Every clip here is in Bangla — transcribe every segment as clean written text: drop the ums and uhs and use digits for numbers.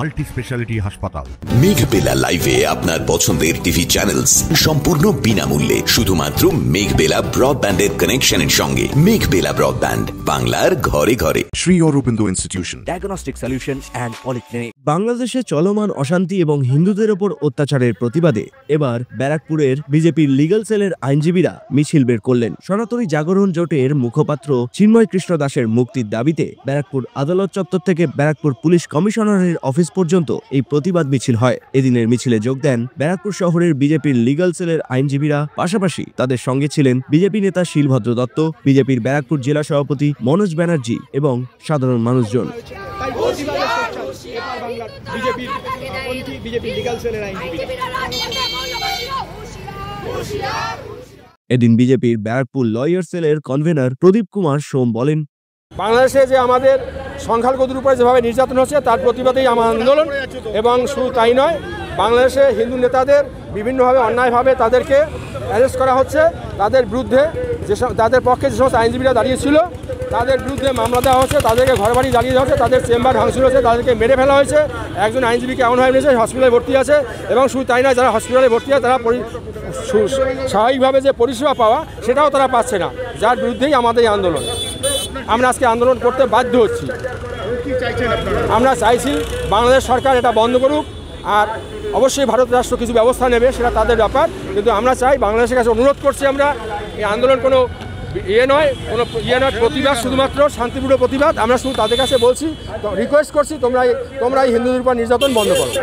মাল্টি স্পেশালিটি হাসপাতাল। মেঘবেলা লাইভে আপনার পছন্দের টিভি চ্যানেলস সম্পূর্ণ বিনামূল্যে শুধুমাত্র মেঘবেলা ব্রডব্যান্ডের কানেকশনের সঙ্গে। মেঘবেলা ব্রডব্যান্ড, বাংলার ঘরে ঘরে। Sri Aurobindo Institution, diagnostic solution and polyclinic. বাংলাদেশে চলমান অশান্তি এবং হিন্দুদের ওপর অত্যাচারের প্রতিবাদে এবার ব্যারাকপুরের বিজেপির লিগ্যাল সেলের আইনজীবীরা মিছিল বের করলেন। সনাতনী জাগরণ জোটের মুখপাত্র চিন্ময় কৃষ্ণ দাসের মুক্তির দাবিতে ব্যারাকপুর আদালত চত্বর থেকে ব্যারাকপুর পুলিশ কমিশনারের অফিস পর্যন্ত এই প্রতিবাদ মিছিল হয়। এদিনের মিছিলে যোগ দেন ব্যারাকপুর শহরের বিজেপির লিগ্যাল সেলের আইনজীবীরা, পাশাপাশি তাদের সঙ্গে ছিলেন বিজেপি নেতা শিলভদ্র দত্ত, বিজেপির ব্যারাকপুর জেলা সভাপতি মনোজ ব্যানার্জি এবং সাধারণ মানুষজন। এদিন বিজেপির ব্যারাকপুর লয়ার সেলের কনভেনার প্রদীপ কুমার সোম বলেন, বাংলাদেশে যে আমাদের সংখ্যালঘুদের উপরে যেভাবে নির্যাতন হচ্ছে তার প্রতিবাদেই আমার আন্দোলন। এবং শুধু তাই নয়, বাংলাদেশে হিন্দু নেতাদের বিভিন্নভাবে অন্যায়ভাবে তাদেরকে অ্যারেস্ট করা হচ্ছে। তাদের বিরুদ্ধে তাদের পক্ষে যে সমস্ত আইনজীবীরা দাঁড়িয়েছিল তাদের বিরুদ্ধে মামলা দেওয়া হচ্ছে, তাদেরকে ঘর বাড়ি জ্বালিয়ে দেওয়া হচ্ছে, তাদের চেম্বার ভাঙচুর হচ্ছে, তাদেরকে মেরে ফেলা হয়েছে। একজন আইনজীবীকে এমনভাবে মেরেছে হসপিটালে ভর্তি আছে। এবং শুধু তাই নয়, যারা হসপিটালে ভর্তি আছে তারা স্বাভাবিকভাবে যে পরিষেবা পাওয়া সেটাও তারা পাচ্ছে না, যার বিরুদ্ধেই আমাদের এই আন্দোলন। আমরা আজকে আন্দোলন করতে বাধ্য হচ্ছি। আমরা চাইছি বাংলাদেশ সরকার এটা বন্ধ করুক, আর অবশ্যই ভারত রাষ্ট্র কিছু ব্যবস্থা নেবে, সেটা তাদের ব্যাপার। কিন্তু আমরা চাই, বাংলাদেশের কাছে অনুরোধ করছি, আমরা এই আন্দোলন কোনো নয়, প্রতিবাদ, শুধুমাত্র শান্তিপূর্ণ প্রতিবাদ। আমরা শুধু তাদের কাছে বলছি, রিকোয়েস্ট করছি, তোমরা এই হিন্দুদের উপর নির্যাতন বন্ধ করো।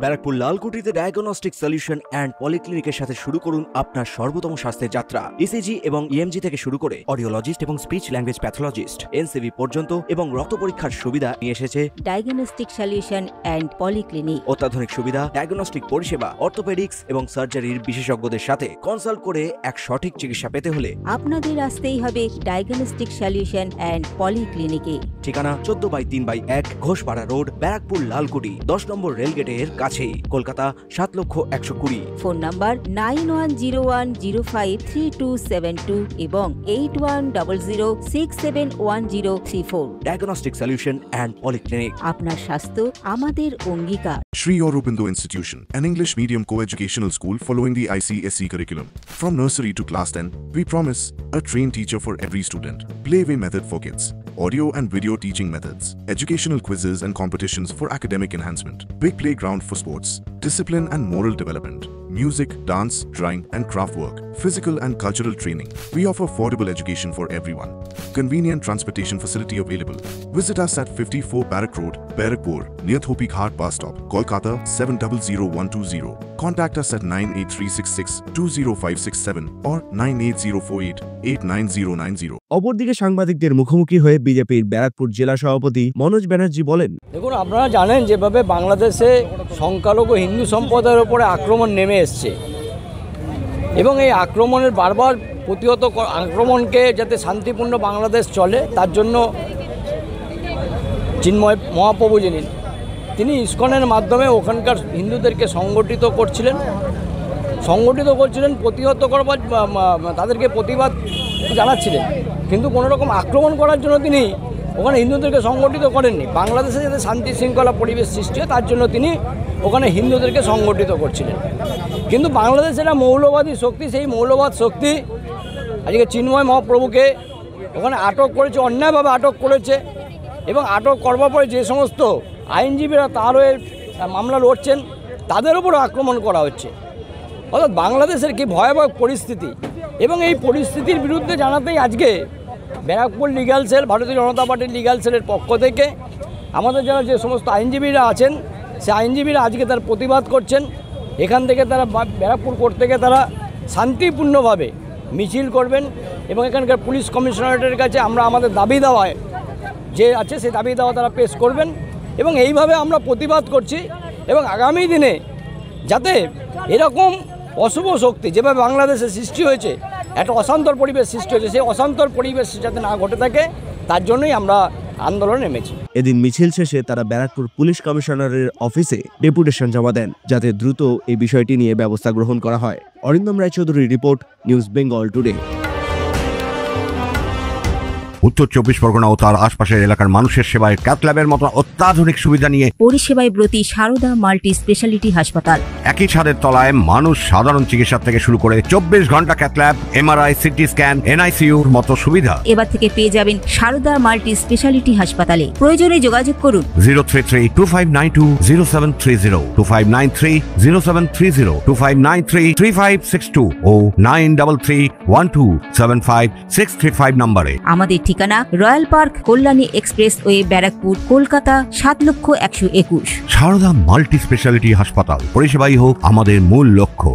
ব্যারাকপুর লালকুটিতে ডায়াগনস্টিক সলিউশন অ্যান্ড পলিক্লিনিকের সাথে শুরু করুন আপনার সর্বোত্তম স্বাস্থ্যের যাত্রা। ইসিজি এবং ইএমজি থেকে শুরু করে অডিওলজিস্ট এবং স্পিচ ল্যাঙ্গুয়েজ প্যাথোলজিস্ট, এনসিভি পর্যন্ত এবং রক্ত পরীক্ষার সুবিধা নিয়ে এসেছে ডায়াগনস্টিক সলিউশন অ্যান্ড পলিক্লিনিক। অত্যাধুনিক সুবিধা, ডায়াগনস্টিক পরিষেবা, অর্থোপেডিক্স এবং সার্জারির বিশেষজ্ঞদের সাথে কনসাল্ট করে এক সঠিক চিকিৎসা পেতে হলে আপনাদের আসতেই হবে ডায়াগনস্টিক সলিউশন অ্যান্ড পলিক্লিনিকে। ঠিকানা 14/3/1 ঘোষপাড়া রোড, ব্যারাকপুর লালকুটি, 10 নম্বর রেলগেটের কাছেই, কলকাতা 7,120,000। ফোন নাম্বার 9101053272 এবং 8100671034। Diagnostic solution and polyclinic. আপনার স্বাস্থ্য আমাদের অঙ্গীকার। Sri Aurobindo Institution, an English medium co-educational school following the ICSE curriculum. From nursery to class 10, we promise a trained teacher for every student. Playway method for kids, audio and video teaching methods, educational quizzes and competitions for academic enhancement, big playground for sports, discipline and moral development, music, dance, drawing and craft work, physical and cultural training. We offer affordable education for everyone. Convenient transportation facility available. Visit us at 54 Barrack Road, Barakpur, near Thopi Ghat bus stop, Kolkata 700120. Contact us at 98366-20567 or 98048-89090. অপরদিকে সাংবাদিকদের মুখোমুখি হয়ে বিজেপির ব্যারাকপুর জেলা সভাপতি মনোজ ব্যানার্জি বলেন, দেখুন, আপনারা জানেন যেভাবে বাংলাদেশে সংখ্যালঘু হিন্দু সম্প্রদায়ের উপরে আক্রমণ নেমে এসছে এবং এই আক্রমণের বারবার প্রতিহত আক্রমণকে যাতে শান্তিপূর্ণ বাংলাদেশ চলে তার জন্য চিন্ময় মহাপ্রভু তিনি ইসকনের মাধ্যমে ওখানকার হিন্দুদেরকে সংগঠিত করছিলেন, প্রতিহত করবার, তাদেরকে প্রতিবাদ জানাচ্ছিলেন। কিন্তু কোনো রকম আক্রমণ করার জন্য তিনি ওখানে হিন্দুদেরকে সংগঠিত করেননি। বাংলাদেশে যাতে শান্তি শৃঙ্খলা পরিবেশ সৃষ্টি হয় তার জন্য তিনি ওখানে হিন্দুদেরকে সংগঠিত করছিলেন। কিন্তু বাংলাদেশের একটা মৌলবাদী শক্তি, সেই মৌলবাদ শক্তি আজকে চিন্ময় মহাপ্রভুকে ওখানে আটক করেছে, অন্যায়ভাবে আটক করেছে এবং আটক করবার পরে যে সমস্ত আইনজীবীরা তার হয়ে মামলা লড়ছেন তাদের উপরও আক্রমণ করা হচ্ছে। অর্থাৎ বাংলাদেশের কি ভয়াবহ পরিস্থিতি, এবং এই পরিস্থিতির বিরুদ্ধে জানাতেই আজকে ব্যারাকপুর লিগ্যাল সেল, ভারতীয় জনতা পার্টির লিগ্যাল সেলের পক্ষ থেকে আমাদের যারা যে সমস্ত আইনজীবীরা আছেন সে আইনজীবীরা আজকে তার প্রতিবাদ করছেন। এখান থেকে তারা ব্যারাকপুর কোর্ট থেকে তারা শান্তিপূর্ণভাবে মিছিল করবেন এবং এখানকার পুলিশ কমিশনারেটের কাছে আমরা আমাদের দাবি দেওয়ায় যে আছে সেই দাবি দেওয়া তারা পেশ করবেন। এবং এইভাবে আমরা প্রতিবাদ করছি এবং আগামী দিনে যাতে এরকম অশুভ শক্তি যেভাবে বাংলাদেশে সৃষ্টি হয়েছে, একটা অশান্তর পরিবেশ সৃষ্টি হয়েছে, সেই অশান্তর পরিবেশ যাতে না ঘটে থাকে তার জন্যই আমরা আন্দোলনে নেমেছি। এদিন মিছিল শেষে তারা ব্যারাকপুর পুলিশ কমিশনারের অফিসে ডেপুটেশন জমা দেন যাতে দ্রুত এই বিষয়টি নিয়ে ব্যবস্থা গ্রহণ করা হয়। অরিন্দম রায়চৌধুরীর রিপোর্ট, নিউজ বেঙ্গল টুডে। উত্তর 24 পরগনা ও তার আশপাশের এলাকার মানুষের সেবায় ক্যাথ ল্যাবের মতো অত্যাধুনিক সুবিধা নিয়ে পরিষেবায় ব্রতী সারদা মাল্টি স্পেশালিটি হাসপাতাল। একই ছাদের তলায় মানুষ সাধারণ চিকিৎসা থেকে শুরু করে 24 ঘন্টা cath lab, MRI, CT scan, এনআইসিইউর মতো সুবিধা। এবার থেকে পেয়ে যাবেন সারদা মাল্টি স্পেশালিটি হাসপাতালে। প্রয়োজনে যোগাযোগ করুন 033-2592-0730, 2593-0730, 2593-3562 ও 9331275635 নম্বরে। আমাদের ঠিকানা Royal Park, Kalyani expressway, Barrackpore, Kolkata 7,121,000। Sarada multi speciality হাসপাতাল, পরিষেবাই হোক আমাদের মূল লক্ষ্য।